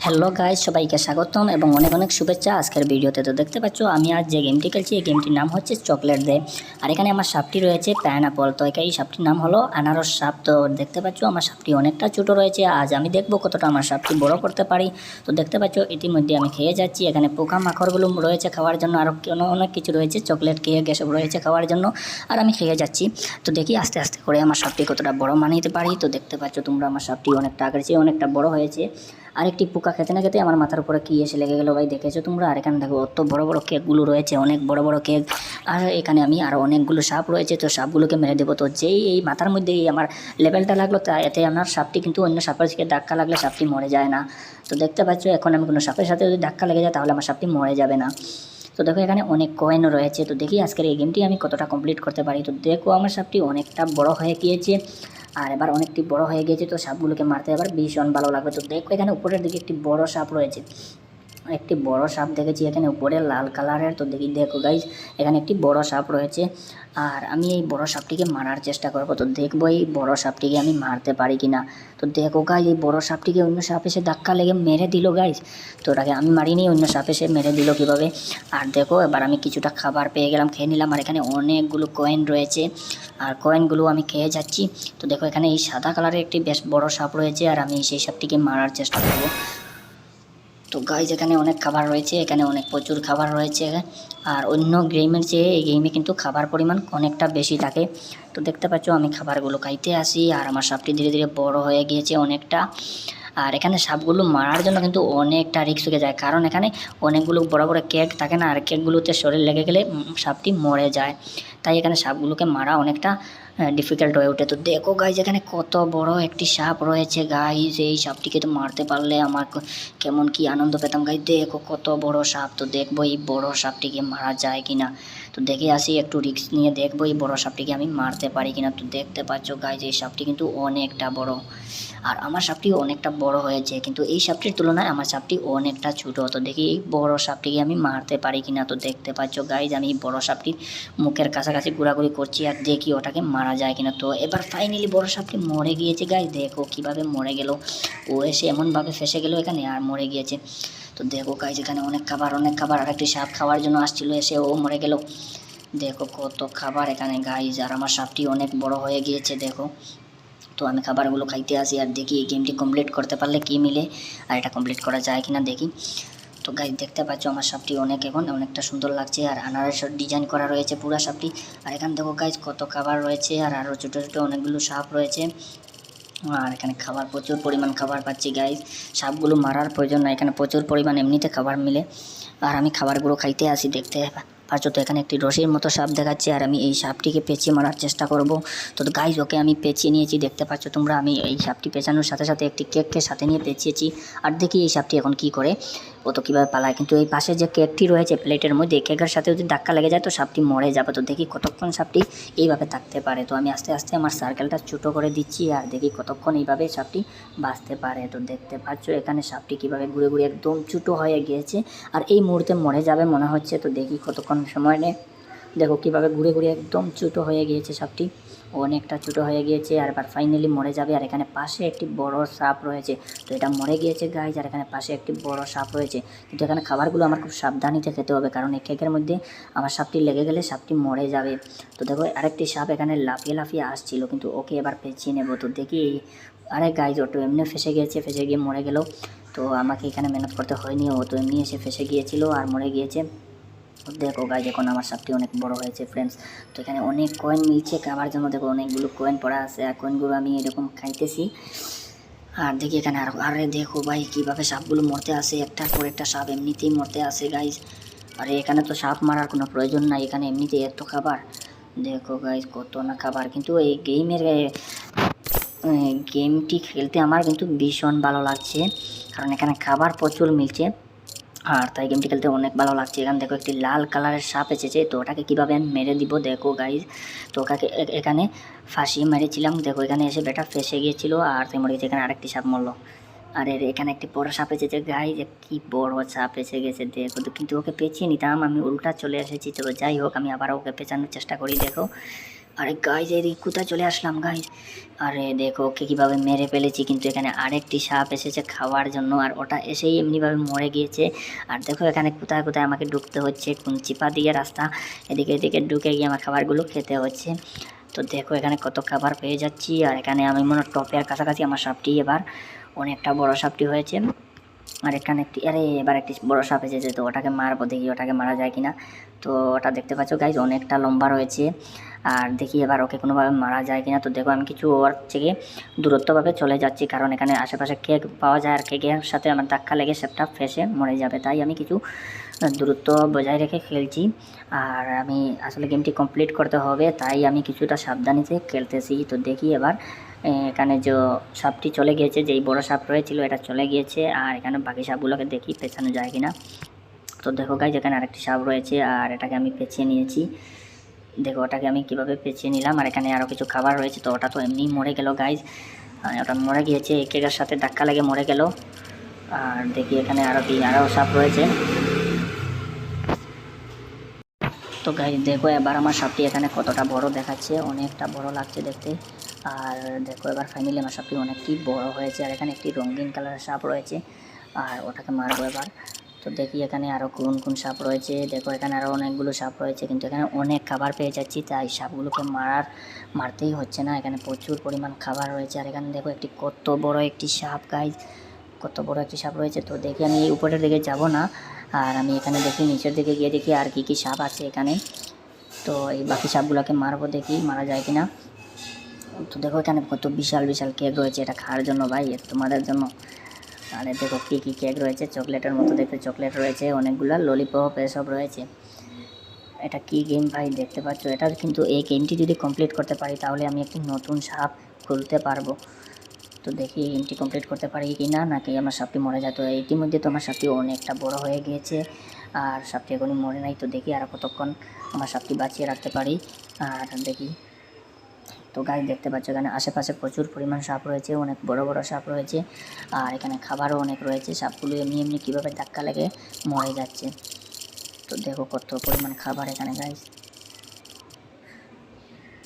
Hello guys, সবাইকে স্বাগতম এবং অনেক অনেক শুভেচ্ছা আজকের ভিডিওতে। তো দেখতে পাচ্ছ আমি আজ যে গেমটি খেলছি এই গেমটির নাম হচ্ছে চকলেট দে। আর এখানে আমার সাপটি রয়েছে পাইনাপল। তো এই সাপটির নাম হলো আনারস সাপ। তো দেখতে পাচ্ছ আমার সাপটি অনেকটা ছোটো রয়েছে। আজ আমি দেখবো কতটা আমার সাপটি বড় করতে পারি। তো দেখতে পাচ্ছ ইতিমধ্যে আমি খেয়ে যাচ্ছি। এখানে পোকা মাকড়গুলো রয়েছে খাওয়ার জন্য, আরও অনেক কিছু রয়েছে, চকলেট কেক এসব রয়েছে খাওয়ার জন্য। আর আমি খেয়ে যাচ্ছি। তো দেখি আস্তে আস্তে করে আমার সাপটি কতটা বড় মানিয়ে পারি। তো দেখতে পাচ্ছ তোমরা আমার সাপটি অনেকটা আগের চেয়ে অনেকটা বড় হয়েছে। আরেকটি পোকা খেতে না খেতে আমার মাথার উপরে কি এসে লেগে গেল ভাই, দেখেছো তোমরা? আর এখানে দেখো অত বড় বড় কেকগুলো রয়েছে, অনেক বড় বড় কেক। আর এখানে আমি আরও অনেকগুলো সাপ রয়েছে, তো সাপগুলোকে মেরে দেবো। তো যেই এই মাথার মধ্যেই আমার লেভেলটা লাগলো, তা এতে আমার সাপটি কিন্তু অন্য সাপের দিকে ধাক্কা লাগলে সাপটি মরে যায় না। তো দেখতে পাচ্ছ এখন আমি কোনো সাপের সাথে যদি ধাক্কা লেগে যায় তাহলে আমার সাপটি মরে যাবে না। তো দেখো এখানে অনেক কয়েনও রয়েছে। তো দেখি আজকের এই গেমটি আমি কতটা কমপ্লিট করতে পারি। তো দেখো আমার সাপটি অনেকটা বড় হয়ে গিয়েছে, আর এবার অনেকটি বড় হয়ে গিয়েছে। তো সাপগুলোকে মারতে এবার ভীষণ ভালো লাগবে। তো দেখো এখানে উপরের দিকে একটি বড় সাপ রয়েছে, একটি বড় সাপ দেখেছি এখানে উপরে লাল কালারের। তো দেখো গাইজ এখানে একটি বড় সাপ রয়েছে, আর আমি এই বড় সাপটিকে মারার চেষ্টা করব। তো দেখবো এই বড় সাপটিকে আমি মারতে পারি কিনা। তো দেখো গাইজ এই বড় সাপটিকে অন্য সাপ এসে ধাক্কা লেগে মেরে দিল গাইজ। তো ওটাকে আমি মারিনি, অন্য সাপ এসে মেরে দিল কীভাবে। আর দেখো এবার আমি কিছুটা খাবার পেয়ে গেলাম, খেয়ে নিলাম। আর এখানে অনেকগুলো কয়েন রয়েছে, আর কয়েনগুলো আমি খেয়ে যাচ্ছি। তো দেখো এখানে এই সাদা কালারের একটি বেশ বড় সাপ রয়েছে, আর আমি সেই সাপটিকে মারার চেষ্টা করব। তো গাইজ এখানে অনেক খাবার রয়েছে, এখানে অনেক প্রচুর খাবার রয়েছে। আর অন্য গেমের চেয়ে এই গেমে কিন্তু খাবার পরিমাণ অনেকটা বেশি থাকে। তো দেখতে পাচ্ছ আমি খাবারগুলো খাইতে আসি, আর আমার সাপটি ধীরে ধীরে বড় হয়ে গিয়েছে অনেকটা। আর এখানে সাপগুলো মারার জন্য কিন্তু অনেকটা রিস্ক হয়ে যায়, কারণ এখানে অনেকগুলো বড় বড় কেক থাকে না, আর কেকগুলোতে শরীর লেগে গেলে সাপটি মরে যায়। তাই এখানে সাপগুলোকে মারা অনেকটা ডিফিকাল্ট হয়ে ওঠে। তো দেখো গাইজ এখানে কত বড় একটি সাপ রয়েছে গাইজ। এই সাপটিকে তো মারতে পারলে আমার কেমন কি আনন্দ পেতাম গাইজ। দেখো কত বড় সাপ। তো দেখবো এই বড় সাপটিকে মারা যায় কিনা। তো দেখে আসি, একটু রিস্ক নিয়ে দেখবো এই বড় সাপটিকে আমি মারতে পারি কিনা। তো দেখতে পাচ্ছ গাইজ এই সাপটি কিন্তু অনেকটা বড়, আর আমার সাপটিও অনেকটা বড় হয়েছে, কিন্তু এই সাপটির তুলনায় আমার সাপটি অনেকটা ছোটো। তো দেখি এই বড় সাপটিকে আমি মারতে পারি কিনা। তো দেখতে পাচ্ছ গাইজ আমি বড় সাপটির মুখের কাছাকাছি ঘোরাঘুরি করছি, আর দেখি ওটাকে মারা যায় কিনা। তো এবার ফাইনালি বড় সাপটি মরে গিয়েছে গাইজ। দেখো কিভাবে মরে গেল, ও এসে এমনভাবে ফেসে গেল এখানে আর মরে গিয়েছে। তো দেখো গাইজ এখানে অনেক খাবার, আর একটি সাপ খাওয়ার জন্য আসছিল, এসে ও মরে গেল। দেখো কত খাবার এখানে গাইজ, আর আমার সাপটি অনেক বড় হয়ে গিয়েছে দেখো। তো আমি খাবারগুলো খাইতে আসি, আর দেখি এই গেমটি কমপ্লিট করতে পারলে কি মিলে, আর এটা কমপ্লিট করা যায় কিনা দেখি। তো গাইজ দেখতে পাচ্ছ আমার সাপটি এখন অনেকটা সুন্দর লাগছে, আর আনারসের ডিজাইন করা রয়েছে পুরো সাপটি। আর এখানে দেখো গাইজ কত খাবার রয়েছে, আর আরও ছোটো ছোটো অনেকগুলো সাপ রয়েছে। আর এখানে খাবার প্রচুর পরিমাণ খাবার পাচ্ছি গাইজ। সাপগুলো মারার প্রয়োজন না, এখানে প্রচুর পরিমাণ এমনিতে খাবার মিলে। আর আমি খাবারগুলো খাইতে আসি। দেখতে পাচ্ছ তো এখানে একটি রশির মতো সাপ দেখাচ্ছে, আর আমি এই সাপটিকে পেঁচিয়ে মারার চেষ্টা করব। তো গাইজ ওকে আমি পেঁচিয়ে নিয়েছি, দেখতে পাচ্ছ তোমরা। আমি এই সাপটি পেঁচানোর সাথে সাথে একটি কেককে সাথে নিয়ে পেঁচিয়েছি। আর দেখি এই সাপটি এখন কি করে, ও তো কীভাবে পালায়। কিন্তু এই পাশে যে কেকটি রয়েছে প্লেটের মধ্যে, কেকের সাথে যদি ধাক্কা লেগে যায় তো সাপটি মরে যাবে। তো দেখি কতক্ষণ সাপটি এইভাবে থাকতে পারে। তো আমি আস্তে আস্তে আমার সার্কেলটা ছোটো করে দিচ্ছি, আর দেখি কতক্ষণ এইভাবে সাপটি বাঁচতে পারে। তো দেখতে পাচ্ছ এখানে সাপটি কীভাবে ঘুরে ঘুরে একদম ছোটো হয়ে গিয়েছে, আর এই মুহূর্তে মরে যাবে মনে হচ্ছে। তো দেখি কতক্ষণ সময় নেই। দেখো কীভাবে ঘুরে ঘুরে একদম ছোটো হয়ে গিয়েছে সাপটি, অনেকটা ছোটো হয়ে গিয়েছে, আর এবার ফাইনালি মরে যাবে। আর এখানে পাশে একটি বড় সাপ রয়েছে, তো এটা মরে গিয়েছে গাইজ। আর এখানে পাশে একটি বড় সাপ রয়েছে, কিন্তু এখানে খাবারগুলো আমার খুব সাবধানিতে খেতে হবে, কারণ এই কেকের মধ্যে আমার সাপটি লেগে গেলে সাপটি মরে যাবে। তো দেখো আরেকটি সাপ এখানে লাফিয়ে লাফিয়ে আসছিল, কিন্তু ওকে এবার পেঁচিয়ে নেবো। তো দেখি আরে গাইজ ওটা এমনি ফেসে গিয়ে মরে গেল। তো আমাকে এখানে মেহনত করতে হয়নি, ও তো এমনি এসে ফেসে গিয়েছিল আর মরে গিয়েছে। দেখো গাইজ এখন আমার সাপটি অনেক বড় হয়েছে ফ্রেন্ডস। তো এখানে অনেক কয়েন মিলছে খাবার জন্য, দেখো অনেকগুলো কয়েন পড়া আছে, আর কয়েনগুলো আমি এরকম খাইতেছি। আর দেখি এখানে আরে দেখো ভাই কীভাবে সাপগুলো মরতে আসে, একটার পর একটা সাপ এমনিতেই মরতে আসে গাইজ। আর এখানে তো সাপ মারার কোনো প্রয়োজন নাই, এখানে এমনিতেই এত খাবার। দেখো গাইজ কত না খাবার, কিন্তু এই গেমটি খেলতে আমার কিন্তু ভীষণ ভালো লাগছে, কারণ এখানে খাবার প্রচুর মিলছে, আর তাই গেমটি খেলতে অনেক ভালো লাগছে। এখানে দেখো একটি লাল কালারের সাপ এসেছে, তো ওটাকে কীভাবে আমি মেরে দিব দেখো গাইজ। তো ওটাকে এখানে ফাঁসিয়ে মেরেছিলাম, দেখো এখানে এসে বেটা ফেসে গিয়েছিলো, আর তাই মরে গেছে। এখানে আরেকটি সাপ মরলো, আর এখানে একটি বড় সাপ এসেছে গাইজ, কি বড় সাপ এসে গেছে দেখো। তো কিন্তু ওকে পেঁচিয়ে নিতাম, আমি উল্টা চলে এসেছি। তো যাই হোক আমি আবার ওকে পেঁচানোর চেষ্টা করি। দেখো আরে গাইজ এদিকে কোথায় চলে আসলাম গাইজ। আরে দেখো ওকে কীভাবে মেরে ফেলেছি, কিন্তু এখানে আরেকটি সাপ এসেছে খাওয়ার জন্য, আর ওটা এসেই এমনিভাবে মরে গিয়েছে। আর দেখো এখানে কোথায় কোথায় আমাকে ঢুকতে হচ্ছে, কোন চিপা দিয়ে রাস্তা, এদিকে এদিকে ঢুকে গিয়ে আমার খাবারগুলো খেতে হচ্ছে। তো দেখো এখানে কত খাবার পেয়ে যাচ্ছি, আর এখানে আমি মনে হয় টপের কাছাকাছি আমার সাপটি এবার অনেকটা বড় সাপটি হয়েছে। আর এখানে এবার একটি বড় সাপ এসেছে, তো ওটাকে মারবো, দেখি ওটাকে মারা যায় কিনা। তো ওটা দেখতে পাচ্ছ গাইজ অনেকটা লম্বা রয়েছে, আর দেখি এবার ওকে কোনোভাবে মারা যায় কিনা। তো দেখো আমি কিছু ওর থেকে দূরত্বভাবে চলে যাচ্ছি, কারণ এখানে আশেপাশে কেক পাওয়া যায়, আর কেকের সাথে আমার ধাক্কা লেগে সেপটা ফেসে মরে যাবে, তাই আমি কিছু দূরত্ব বজায় রেখে খেলছি। আর আমি আসলে গেমটি কমপ্লিট করতে হবে, তাই আমি কিছুটা সাবধানিতে খেলতেছি। তো দেখি এবার এখানে যে সাপটি চলে গিয়েছে, যেই বড় সাপ রয়েছিল এটা চলে গিয়েছে, আর এখানে বাকি সাপগুলোকে দেখি পেছানো যায় কিনা। তো দেখো গাইজ এখানে আরেকটি সাপ রয়েছে, আর এটাকে আমি পেঁচিয়ে নিয়েছি। দেখো ওটাকে আমি কিভাবে পেঁচিয়ে নিলাম, আর এখানে আরও কিছু খাবার রয়েছে। তো ওটা তো এমনি মরে গেল গাইজ, ওটা মরে গিয়েছে, কেকের সাথে ধাক্কা লেগে মরে গেল। আর দেখি এখানে আরও সাপ রয়েছে। তো গাইজ দেখো এবার আমার সাপটি এখানে কতটা বড় দেখাচ্ছে, অনেকটা বড় লাগছে দেখতে। আর দেখো এবার ফাইনালি আমার সাপটি অনেকটি বড় হয়েছে, আর এখানে একটি রঙিন কালারের সাপ রয়েছে, আর ওটাকে মারবো এবার। তো দেখি এখানে আরও কোন কোন সাপ রয়েছে। দেখো এখানে আরও অনেকগুলো সাপ রয়েছে, কিন্তু এখানে অনেক খাবার পেয়ে যাচ্ছি, তাই সাপগুলোকে মারতেই হচ্ছে না। এখানে প্রচুর পরিমাণ খাবার রয়েছে, আর এখানে দেখো একটি কত বড় একটি সাপ গাইজ, কত বড় একটি সাপ রয়েছে। তো দেখি আমি এই উপরের দিকে যাব না, আর আমি এখানে দেখি নিচের দিকে গিয়ে দেখি আর কি সাপ আছে এখানে। তো এই বাকি সাপগুলোকে মারবো, দেখি মারা যায় কিনা। তো দেখো এখানে কত বিশাল বিশাল কেক রয়েছে, এটা খাওয়ার জন্য ভাই, তোমাদের জন্য। আর দেখো কী কী কেক রয়েছে, চকলেটের মতো দেখতে চকলেট রয়েছে, অনেকগুলো ললিপপ এসব রয়েছে। এটা কি গেম ভাই দেখতে পাচ্ছ, এটা কিন্তু এই গেমটি যদি কমপ্লিট করতে পারি তাহলে আমি একটি নতুন সাপ খুলতে পারবো। তো দেখি এই গেমটি কমপ্লিট করতে পারি কি না, নাকি আমার সাপটি মরে যায়। তো ইতিমধ্যে তো আমার সাপটি অনেকটা বড় হয়ে গিয়েছে, আর সাপটি এখনই মরে নাই। তো দেখি আর কতক্ষণ আমার সাপটি বাঁচিয়ে রাখতে পারি। আর দেখি, তো গাইজ দেখতে পাচ্ছ এখানে আশেপাশে প্রচুর পরিমাণ সাপ রয়েছে, অনেক বড় বড় সাপ রয়েছে, আর এখানে খাবারও অনেক রয়েছে। সাপগুলো এমনি এমনি কীভাবে ধাক্কা লেগে মরে যাচ্ছে। তো দেখো কত পরিমাণ খাবার এখানে গাইজ।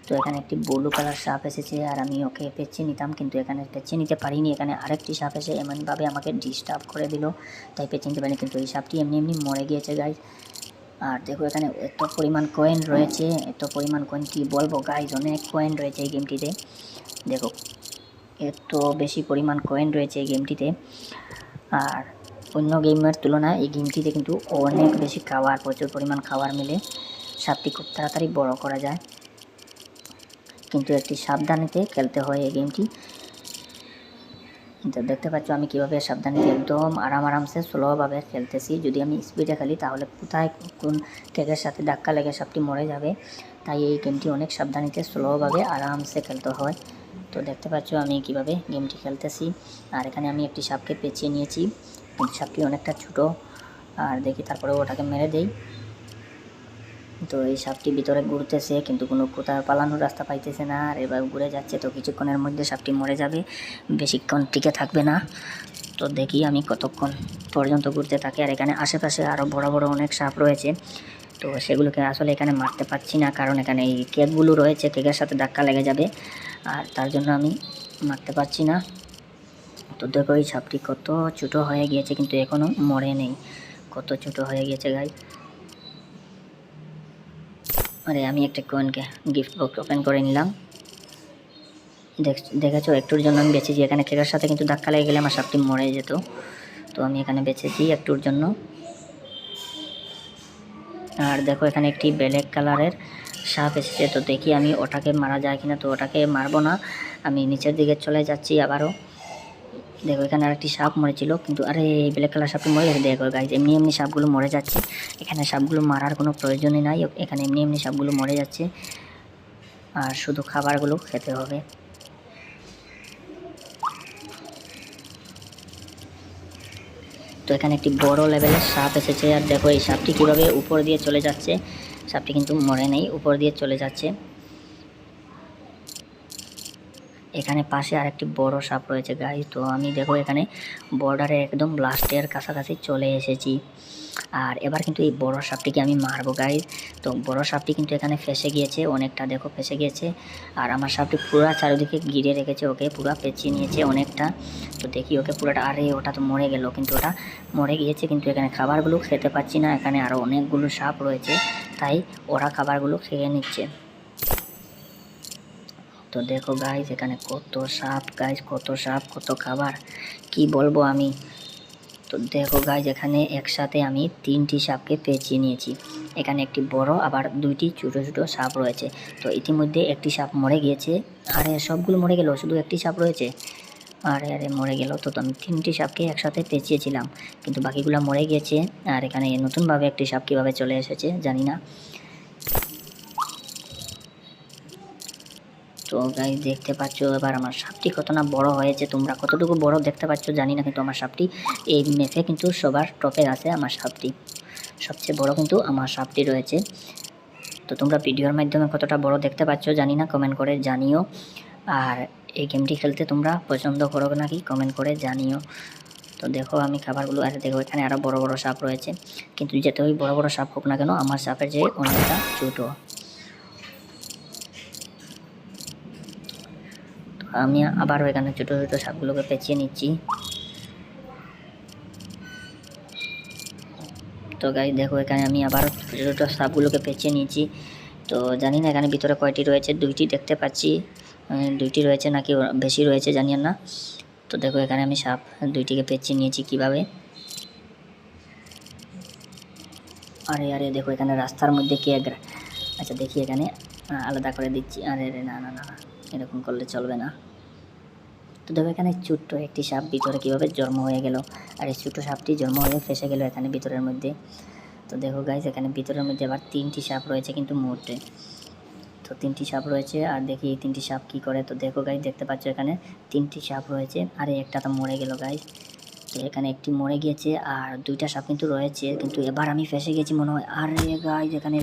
তো এখানে একটি ব্লু কালার সাপ এসেছে, আর আমি ওকে পেঁচিয়ে নিতাম, কিন্তু এখানে পেঁচিয়ে নিতে পারিনি। এখানে আরেকটি সাপ এসে এমনভাবে আমাকে ডিস্টার্ব করে দিল, তাই পেঁচিয়ে নিতে পারিনি, কিন্তু এই সাপটি এমনি এমনি মরে গিয়েছে গাইজ। আর দেখো এখানে এত পরিমাণ কয়েন রয়েছে, এত পরিমাণ কয়েন কি বলবো গাইজ, অনেক কয়েন রয়েছে এই গেমটিতে। দেখো এত বেশি পরিমাণ কয়েন রয়েছে এই গেমটিতে, আর অন্য গেমের তুলনায় এই গেমটিতে কিন্তু অনেক বেশি খাবার, প্রচুর পরিমাণ খাবার মিলে সাপটি খুব তাড়াতাড়ি বড় করা যায়, কিন্তু একটি সাবধানেতে খেলতে হয় এই গেমটি। তো দেখতে পাচ্ছ আমি কীভাবে সাবধানে একদম আরামসে স্লোভাবে খেলতেছি। যদি আমি স্পিডে খেলি তাহলে কোথায় কোন কেকের সাথে ধাক্কা লেগে সাপটি মরে যাবে, তাই এই গেমটি অনেক সাবধানিতে স্লোভাবে আরামসে খেলতে হয়। তো দেখতে পাচ্ছ আমি কীভাবে গেমটি খেলতেছি, আর এখানে আমি একটি সাপকে পেঁচিয়ে নিয়েছি, কিন্তু সাপটি অনেকটা ছোটো। আর দেখি তারপরে ওটাকে মেরে দেই। তো এই সাপটি ভিতরে ঘুরতেছে, কিন্তু কোনো কোথাও পালানোর রাস্তা পাইতেছে না, আর এবার ঘুরে যাচ্ছে। তো কিছুক্ষণের মধ্যে সাপটি মরে যাবে, বেশিক্ষণ টিকে থাকবে না। তো দেখি আমি কতক্ষণ পর্যন্ত ঘুরতে থাকি। আর এখানে আশেপাশে আরও বড় বড় অনেক সাপ রয়েছে, তো সেগুলোকে আসলে এখানে মারতে পারছি না, কারণ এখানে এই কেকগুলো রয়েছে, কেকের সাথে ধাক্কা লেগে যাবে, আর তার জন্য আমি মারতে পারছি না। তো দেখো এই সাপটি কত ছোটো হয়ে গিয়েছে, কিন্তু এখনও মরে নেই, কত ছোটো হয়ে গিয়েছে গাই। আরে আমি একটা কয়েনকে গিফট বক্স ওপেন করে নিলাম। দেখেছো একটুর জন্য আমি বেঁচেছি, এখানে কেকের সাথে কিন্তু ধাক্কা লেগে গেলে আমার সাপটি মরে যেত। তো আমি এখানে বেঁচেছি একটুর জন্য। আর দেখো এখানে একটি ব্ল্যাক কালারের সাপ এসেছে, তো দেখি আমি ওটাকে মারা যায় কিনা। তো ওটাকে মারবো না, আমি নিচের দিকে চলে যাচ্ছি আবারও। দেখো এখানে আরেকটি সাপ মরেছিল, কিন্তু আরে এই ব্ল্যাক কালার সাপটি মরে গেছে। দেখো গাইজ এমনি এমনি সাপগুলো মরে যাচ্ছে, এখানে সাপগুলো মারার কোনো প্রয়োজনই নাই, এখানে এমনি এমনি সাপগুলো মরে যাচ্ছে, আর শুধু খাবারগুলো খেতে হবে। তো এখানে একটি বড় লেভেলের সাপ এসেছে, আর দেখো এই সাপটি কীভাবে উপর দিয়ে চলে যাচ্ছে। সাপটি কিন্তু মরে নেই, উপর দিয়ে চলে যাচ্ছে। এখানে পাশে আরেকটি বড় সাপ রয়েছে গাইস। তো আমি দেখো এখানে বর্ডারে একদম লাস্টের কাছাকাছি চলে এসেছি। আর এবার কিন্তু এই বড় সাপটিকে আমি মারবো গাইস। তো বড় সাপটি কিন্তু এখানে ফেসে গিয়েছে, অনেকটা দেখো ফেসে গিয়েছে। আর আমার সাপটি পুরো চারিদিকে ঘিরে রেখেছে, ওকে পুরো পেঁচিয়ে নিয়েছে অনেকটা। তো দেখি ওকে পুরোটা, আরে ওটা তো মরে গেল, কিন্তু ওটা মরে গিয়েছে। কিন্তু এখানে খাবারগুলো খেতে পাচ্ছি না, এখানে আরও অনেকগুলো সাপ রয়েছে, তাই ওরা খাবারগুলো খেয়ে নিচ্ছে। তো দেখো গাইস এখানে কত সাপ গাইস, কত সাপ, কত খাবার, কি বলবো আমি। তো দেখো গাইস এখানে একসাথে আমি 3টি সাপকে পেঁচিয়ে নিয়েছি। এখানে একটি বড় আবার 2টি ছোটো ছোটো সাপ রয়েছে। তো ইতিমধ্যে একটি সাপ মরে গিয়েছে। আরে সবগুলো মরে গেল, শুধু একটি সাপ রয়েছে। আরে আরে মরে গেল। তো আমি 3টি সাপকে একসাথে পেঁচিয়েছিলাম, কিন্তু বাকিগুলো মরে গিয়েছে। আর এখানে নতুনভাবে একটি সাপ কীভাবে চলে এসেছে জানি না। তো গাইস দেখতে পাচ্ছ এবার আমার সাপটি কত না বড় হয়েছে, তোমরা কতটুকু বড় দেখতে পাচ্ছ জানি না, কিন্তু আমার সাপটি এই ম্যাপে কিন্তু সবার টপে আছে। আমার সাপটি সবচেয়ে বড় কিন্তু আমার সাপটি রয়েছে। তো তোমরা ভিডিওর মাধ্যমে কতটা বড় দেখতে পাচ্ছ জানি না, কমেন্ট করে জানিও। আর এই গেমটি খেলতে তোমরা পছন্দ করো নাকি কমেন্ট করে জানিও। তো দেখো আমি খাবারগুলো, আর দেখো এখানে আরও বড় বড় সাপ রয়েছে, কিন্তু যতই বড় বড় সাপ হোক না কেন আমার সাপের যে অনেকটা ছোটো। আমি আবারও এখানে ছোটো ছোটো সাপগুলোকে পেঁচিয়ে নিচ্ছি। তো গাইস দেখো এখানে আমি আবার ছোটো ছোটো সাপগুলোকে পেঁচিয়ে নিয়েছি। তো জানি না এখানে ভিতরে কয়টি রয়েছে, 2টি দেখতে পাচ্ছি, 2টি রয়েছে নাকি বেশি রয়েছে জানি না। তো দেখো এখানে আমি সাপ 2টিকে পেঁচিয়ে নিয়েছি কীভাবে। আরে আরে দেখো এখানে রাস্তার মধ্যে কে, আচ্ছা দেখি এখানে আলাদা করে দিচ্ছি। আরে আরে না না না না, এরকম করলে চলবে না। তো দেখো এখানে ছোট্ট একটি সাপ ভিতরে কীভাবে জন্ম হয়ে গেল, আর এই ছোটো সাপটি জন্ম হয়ে ফেসে গেল এখানে ভিতরের মধ্যে। তো দেখো গাইস এখানে ভিতরের মধ্যে আবার 3টি সাপ রয়েছে কিন্তু মোটে। তো 3টি সাপ রয়েছে, আর দেখি এই 3টি সাপ কী করে। তো দেখো গাইস দেখতে পাচ্ছ এখানে 3টি সাপ রয়েছে, আর একটা তো মরে গেল গাইস। তো এখানে একটি মরে গিয়েছে আর 2টা সাপ কিন্তু রয়েছে, কিন্তু এবার আমি ফেসে গেছি মনে হয়। আরে গাইস এখানে